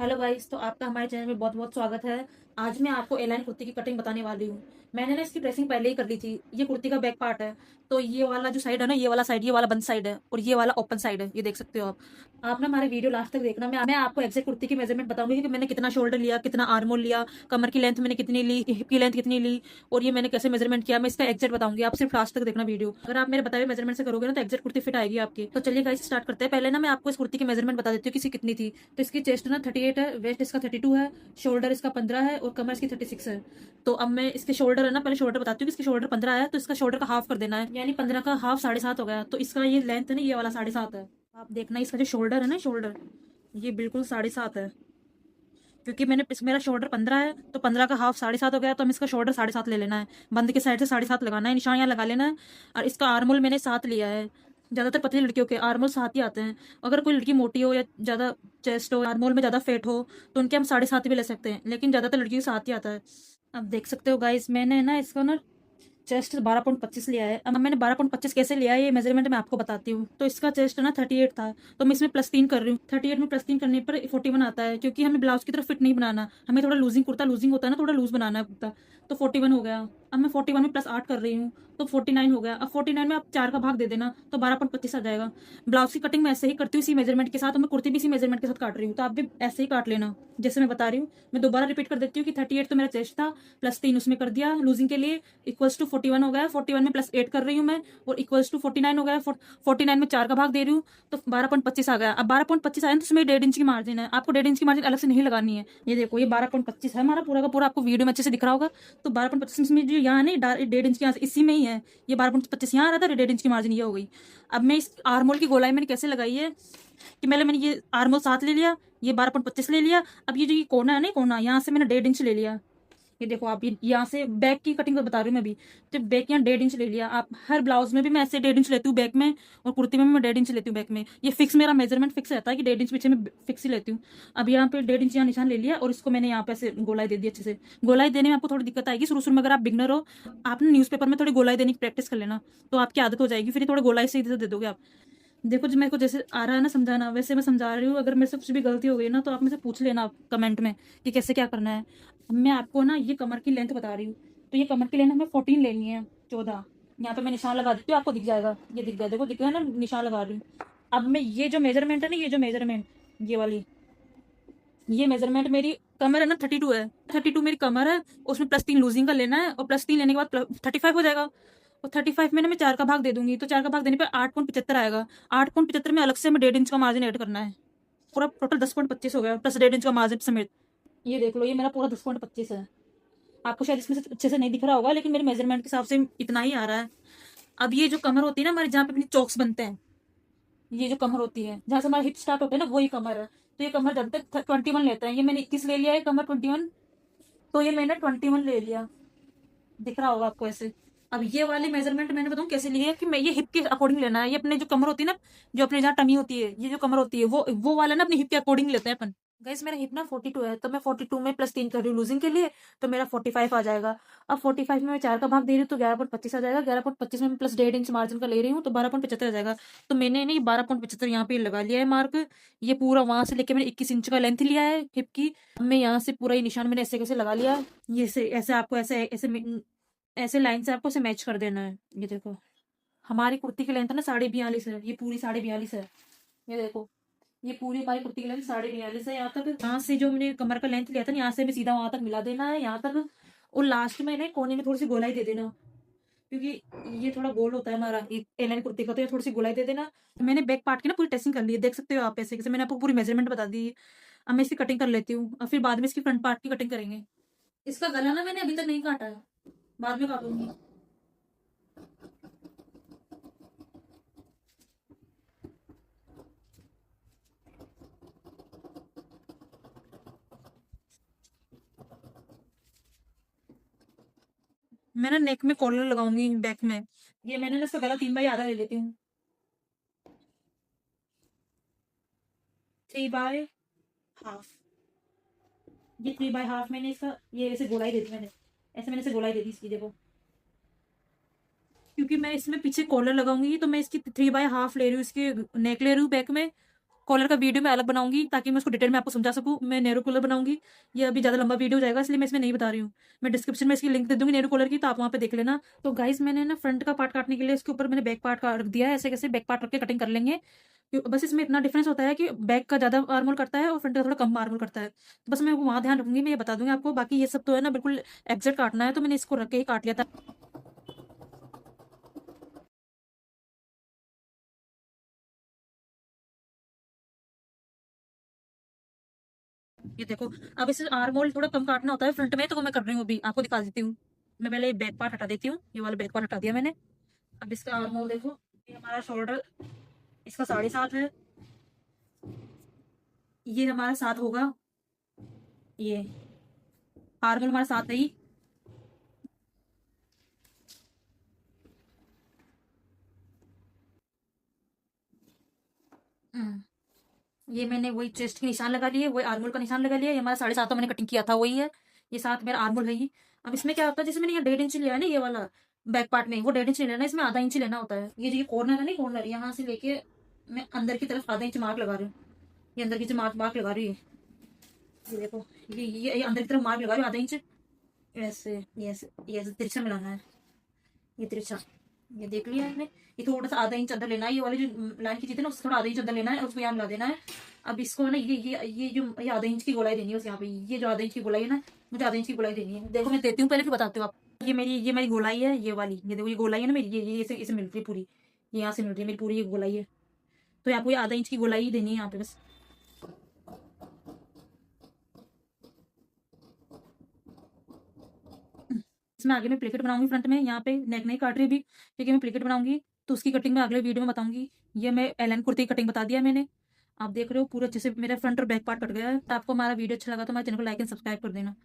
Hello guys, तो आपका हमारे चैनल में बहुत बहुत स्वागत है। आज मैं आपको एलाइन कुर्ती की कटिंग बताने वाली हूँ। मैंने ना इसकी ड्रेसिंग पहले ही कर ली थी। ये कुर्ती का बैक पार्ट है। तो ये वाला जो साइड है ना, ये वाला साइड, ये वाला बंद साइड है और ये वाला ओपन साइड है। ये देख सकते हो आप ना हमारे वीडियो लास्ट तक देखना। मैं आपको एक्जैक्ट कुर्ती की मेजरमेंट बताऊंगी कि मैंने कितना शोल्डर लिया, कितना आर्मोल लिया, कमर की लेंथ मैंने कितनी ली, हिप की लेंथ कितनी ली और ये मैंने कैसे मेजरमेंट किया। मैं इसका एक्जैक्ट बताऊंगी। आप सिर्फ लास्ट तक देखना वीडियो। अगर आप मेरे बताए हुए मेजरमेंट से करोगे ना तो एक्जैक्ट कुर्ती फिट आएगी आपकी। तो चलिए गाइस स्टार्ट करते हैं। पहले ना मैं आपको इस कुर्ती की मेजरमेंट बता देती हूँ कि कितनी थी। तो इसकी चेस्ट ना 38 है, वेस्ट इसका 32 है, शोल्डर इसका 15 है और कमर इसकी 36 है। तो अब मैं इसके शोल्डर है ना, पहले शोल्डर बताती हूँ कि इसके शोल्डर 15 है तो इसका शोल्डर का हाफ कर देना है, यानी 15 का हाफ 7.5 हो गया। तो इसका ये लेंथ है ना, ये वाला 7.5 है। आप देखना इसका जो शोल्डर है ना, शोल्डर ये बिल्कुल 7.5 है। क्योंकि मेरा शोल्डर 15 है तो 15 का हाफ 7.5 हो गया, तो हम इसका शोल्डर 7.5 ले लेना है। बंद के साइड से 7.5 लगाना है, निशान यहाँ लगा लेना है। और इसका आर्मोल मैंने 7 लिया है। ज्यादातर पतली लड़कियों के आर्मोल 7 ही आते हैं। अगर कोई लड़की मोटी हो या ज्यादा चेस्ट हो, आर्मोल में ज्यादा फेट हो, तो उनके हम 7.5 भी ले सकते हैं, लेकिन ज्यादातर लड़कियों के 7 ही आता है। अब देख सकते हो गाइस, मैंने ना इसका ना चेस्ट 12.25 लिया है। अब मैंने 12.25 कैसे लिया है ये मेजरमेंट मैं आपको बताती हूँ। तो इसका चेस्ट ना 38 था, तो मैं इसमें +3 कर रही हूँ। 38 में +3 करने पर 41 आता है, क्योंकि हमें ब्लाउज की तरफ फिट नहीं बनाना, हमें थोड़ा लूजिंग कुर्ता लूजिंग होता है ना, थोड़ा लूज बनाना है कुर्ता। तो 41 हो गया। अब मैं 41 में +8 कर रही हूँ तो 49 हो गया। अब 49 में आप 4 का भाग दे देना तो 12.25 आ जाएगा। ब्लाउज की कटिंग मैं ऐसे ही करती हूँ इसी मेजरमेंट के साथ, और मैं कुर्ती भी इसी मेजरमेंट के साथ काट रही हूँ, तो आप भी ऐसे ही काट लेना जैसे मैं बता रही हूँ। मैं दोबारा रिपीट कर देती हूँ कि 38 तो मेरा चेस्ट था, +3 उसमें कर दिया लूजिंग के लिए, इक्वल्स टू 41 हो गया। 41 में +8 कर रही हूँ मैं और इक्वल्स टू 49 हो गया। 49 में 4 का भाग दे रही हूँ तो 12.25 आ गया। अब 12.25 आया तो उसमें 1.5 इंच की मार्जिन है, आपको 1.5 इंच की मार्जिन अलग से नहीं लगानी है। ये देखो, ये 12.25 है हमारा पूरा का पूरा, आपको वीडियो में अच्छे से दिख रहा होगा। तो 12.25 में जो यहाँ नहीं, 1.5 इंच की इसी में ही है। ये 12.25 यहाँ आ रहा था, 1.5 इंच की मार्जिन ये हो गई। अब मैं इस आर्मोल की गोलाई मैंने कैसे लगाई है कि मैंने ये आर्मोल 7 ले लिया, ये 12.25 ले लिया। अब ये जो ये कोना है ना, कोना यहाँ से मैंने 1.5 इंच ले लिया। ये देखो आप, ये यहाँ से बैक की कटिंग बता रही हूँ मैं भी। तो बैक यहाँ 1.5 इंच ले लिया। आप हर ब्लाउज में भी मैं ऐसे 1.5 इंच लेती हूँ बैक में, और कुर्ती में भी मैं 1.5 इंच लेती हूँ बैक में। ये फिक्स मेरा मेजरमेंट फिक्स रहता है कि 1.5 इंच पीछे में फिक्स ही लेती हूँ। अब यहाँ पे 1.5 इंच यहाँ निशान ले लिया और इसको मैंने यहाँ पे ऐसे गोलाई दे दी अच्छे से। गोलाई देने में आपको थोड़ी दिक्कत आएगी शुरू शुरू में, अगर आप बिगनर हो। आपने न्यूज़पेपर में थोड़ी गोलाई देने की प्रैक्टिस कर लेना, तो आपकी आदत हो जाएगी, फिर थोड़ी गोलाई से इधर दे दोगे आप। देखो, जो मेरे को जैसे आ रहा है ना समझाना, वैसे मैं समझा रही हूँ। अगर मेरे से कुछ भी गलती हो गई ना तो आप मुझसे पूछ लेना कमेंट में कि कैसे क्या करना है। अब मैं आपको ना ये कमर की लेंथ बता रही हूँ। तो ये कमर की लेंथ हमें 14 लेनी है, 14। यहाँ पे मैं निशान लगा देती हूँ, आपको दिख जाएगा। ये दिख गया, देखो दिख गया ना, निशान लगा रही हूँ। अब मैं ये जो मेजरमेंट है ना, ये जो मेजरमेंट, ये वाली, ये मेजरमेंट मेरी कमर है ना 32 है। 32 मेरी कमर है, उसमें +3 लूजिंग का लेना है और +3 लेने के बाद 35 हो जाएगा। और 35 में ना मैं 4 का भाग दे दूंगी, तो 4 का भाग देने पर 8.75 आएगा। 8.75 में अलग से हमें 1.5 इंच का मार्जिन ऐड करना है। पूरा टोटल 10.25 हो गया, प्लस 1.5 इंच का मार्जिन समेत। ये देख लो, ये मेरा पूरा 10.25 है। आपको शायद इसमें से अच्छे से नहीं दिख रहा होगा, लेकिन मेरे मेजरमेंट के हिसाब से इतना ही आ रहा है। अब ये जो कमर होती है ना हमारी, जहाँ पे अपनी चौक्स बनते हैं, ये जो कमर होती है जहाँ से हमारा हिप स्टार्ट होता है ना, वही कमर है। तो ये कमर जब तक 21 लेता है, ये मैंने 21 ले लिया है कमर 21। तो ये मैंने 21 ले लिया, दिख रहा होगा आपको ऐसे। अब ये वाली मेजरमेंट मैंने बताऊँ कैसे ली है कि मैं ये हिप के अकॉर्डिंग लेना है। ये अपने जो कमर होती है ना, जो अपने जहाँ टमी होती है, ये जो कमर होती है वो वाला ना अपनी हिप के अकॉर्डिंग लेते हैं अपन। गाइस मेरा हिप ना 42 है, तो मैं 42 में +3 कर रही हूँ लूजिंग के लिए, तो मेरा 45 आ जाएगा। अब 45 में मैं 4 का भाग दे रही हूँ तो 11.25 आ जाएगा। 11.25 में मैं +1.5 इंच मार्जिन का ले रही हूँ तो 12.75 आ जाएगा। तो मैंने नहीं 12.75 यहाँ पे लगा लिया है मार्क। ये पूरा वहां से लेके मैंने 21 इंच का लेंथ लिया है हिप की। अब मैं यहाँ से पूरा ये निशान मैंने ऐसे कैसे लगा लिया है। ये से ऐसे आपको ऐसे ऐसे ऐसे लाइन से आपको इसे मैच कर देना है। ये देखो, हमारी कुर्ती की लेंथ है ना 42.5 है, ये पूरी 42.5 है। ये देखो, ये पूरी हमारी कुर्ती की लेंथ 42.5 है। यहाँ तक, यहाँ से जो मैंने कमर का लेंथ लिया था ना, यहाँ से भी सीधा वहां तक मिला देना है, यहाँ तक। और लास्ट में ना कोने में थोड़ी सी गोलाई दे देना, क्योंकि ये थोड़ा गोल होता है हमारा एलाइन कुर्ती का, तो ये थोड़ी सी गोलाई दे देना। तो मैंने बैक पार्ट की ना पूरी टेस्टिंग कर ली है, देख सकते हो आप ऐसे कैसे मैंने आपको पूरी मेजरमेंट बता दी है। अब मैं इसकी कटिंग कर लेती हूँ और फिर बाद में इसकी फ्रंट पार्ट की कटिंग करेंगे। इसका गला ना मैंने अभी तक नहीं काटा है, बाद में काटूंगी। मैं ना नेक में कॉलर लगाऊंगी बैक में। ये मैंने ना इसका गला 3/2 ले लेती हूँ। 3/2। ये 3/2 मैंने इसका ये ऐसे गोलाई दे दी मैंने, ऐसे मैंने इसे गोलाई दे दी इसकी, देखो। क्योंकि मैं इसमें पीछे कॉलर लगाऊंगी तो मैं इसकी 3/2 ले रही हूँ, इसकी नेक ले रही हूँ बैक में। कॉलर का वीडियो मैं अलग बनाऊंगी ताकि मैं उसको डिटेल में आपको समझा सकूँ। मैं नेहरू कॉलर बनाऊंगी, ये अभी ज़्यादा लंबा वीडियो हो जाएगा इसलिए मैं इसमें नहीं बता रही हूँ। मैं डिस्क्रिप्शन में इसकी लिंक दे दूंगी नेहरू कॉलर की, तो आप वहाँ पे देख लेना। तो गाइस मैंने ना फ्रंट का पार्ट काटने के लिए इसके ऊपर मैंने बैक पार्ट का रख दिया है, ऐसे कैसे बैक पार्ट रख के कटिंग कर लेंगे। बस इसमें इतना डिफरेंस होता है कि बैक का ज़्यादा आर्मोल करता है और फ्रंट का थोड़ा कम आर्मोल करता है। तो बस मैं वहाँ ध्यान रखूंगी, मैं ये बता दूंगी आपको। बाकी ये सब तो है ना बिल्कुल एग्जैक्ट काटना है, तो मैंने इसको रख के ही काट लिया था। ये देखो, अब इसे आर्म होल थोड़ा कम काटना होता है फ्रंट में, तो वो मैं कर रही हूँ, अभी आपको दिखा देती हूँ। मैं पहले बैक पार्ट हटा देती हूँ, ये वाला बैक पार्ट हटा दिया मैंने। अब इसका आर्म होल देखो, ये हमारा शोल्डर इसका 7.5 है, ये हमारा 7 होगा। ये आर्म होल हमारा 7 है ही। ये मैंने वही चेस्ट के निशान लगा लिए, वही आर्म होल का निशान लगा लिया। ये हमारा 7.5 तो मैंने कटिंग किया था वही है, ये 7 मेरा आर्म होल है ही। अब इसमें क्या होता है, जैसे मैंने यहाँ 1.5 इंच लिया है ना ये वाला बैक पार्ट में, वो 1.5 इंच नहीं लेना, इसमें आधा इंच लेना होता है। ये जो ये कॉर्नर है ना, कॉर्नर यहाँ से लेके मैं अंदर की तरफ आधा इंच मार्क लगा रही हूँ। ये अंदर की जो मार्क मार्क लगा रही है, ये देखो, ये अंदर की तरफ मार्क लगा रही हूँ आधा इंच। ऐसे ये ऐसे तिरछा मिलाना है, ये तिरछा, ये देख लिया आपने। ये थोड़ा सा आधा इंच अंदर लेना है, ये वाली जो लाइन की चीज है ना उससे थोड़ा आधा इंच अंदर लेना है और उसको यहाँ मिला देना है। अब इसको ना ये जो ये आधा इंच की गोलाई देनी है, बस यहाँ पे ये जो आधा इंच की गोलाई है ना, मुझे आधा इंच की गोलाई देनी है। देखो मैं देती हूँ पहले, फिर बताती हूँ आप। ये मेरी गोलाई है, ये वाली, ये देखो ये गोलाई है ना मेरी, ये इसे मिल रही है पूरी, ये यहाँ से मिल रही है मेरी पूरी ये गोलाई है। तो आपको ये आधा इंच की गोलाई ही देनी है यहाँ पे बस। इसमें आगे मैं प्लेकेट बनाऊंगी फ्रंट में, यहाँ पे नेक नहीं काट रही अभी क्योंकि मैं प्लेकेट बनाऊंगी, तो उसकी कटिंग मैं अगले वीडियो में बताऊंगी। ये मैं एलन कुर्ती की कटिंग बता दिया मैंने, आप देख रहे हो पूरा अच्छे से मेरा फ्रंट और बैक पार्ट कट गया है। तो आपको हमारा वीडियो अच्छा लगा तो हमारे चैनल को लाइक एंड सब्सक्राइब कर देना।